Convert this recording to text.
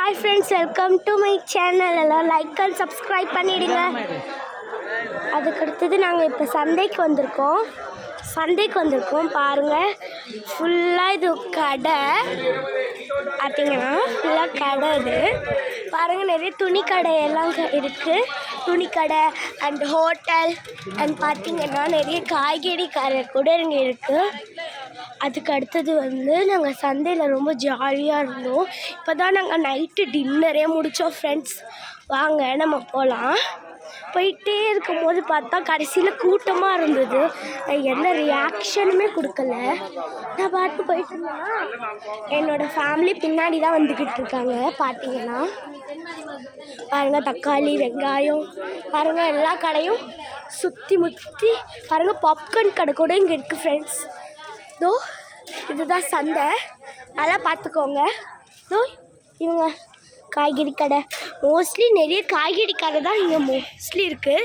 Hi friends, welcome to my channel. எல்லாம் like and subscribe பண்ணிவிடுங்க. அதுக்கடுத்தது நாங்கள் இப்போ சந்தைக்கு வந்திருக்கோம் பாருங்கள். ஃபுல்லாக இது கடை பார்த்தீங்கன்னா ஃபுல்லாக கடை. இது பாருங்கள், நிறைய துணி கடை எல்லாம் இருக்குது. துணி கடை அண்ட் ஹோட்டல் அண்ட் பார்த்திங்கன்னா நிறைய காய்கறி கடை கூட இங்கே இருக்குது. அதுக்கு அடுத்தது நாங்கள் சந்தையில் ரொம்ப ஜாலியாக இருந்தோம். இப்போ தான் நாங்கள் நைட்டு டின்னரே முடித்தோம் ஃப்ரெண்ட்ஸ். வாங்க நம்ம போகலாம். போயிட்டே இருக்கும்போது பார்த்தா கடைசியில் கூட்டமாக இருந்தது. எந்த ரியாக்ஷனுமே கொடுக்கல. நான் பாட்டு போயிட்டு இருந்தேன்னா என்னோடய ஃபேமிலி பின்னாடி தான் வந்துக்கிட்டு இருக்காங்க. பார்த்தீங்கன்னா பாருங்கள், தக்காளி, வெங்காயம் பாருங்கள், எல்லா கடையும் சுற்றி முற்றி பாருங்கள். பாப்கார்ன் கடை கூட இங்கே இருக்குது ஃப்ரெண்ட்ஸ். இதோ இதுதான் சந்தை, நல்லா பார்த்துக்கோங்க. இதோ இவங்க காய்கறி கடை. மோஸ்ட்லி நிறைய காய்கறி கடை தான் இங்கே மோஸ்ட்லி இருக்குது.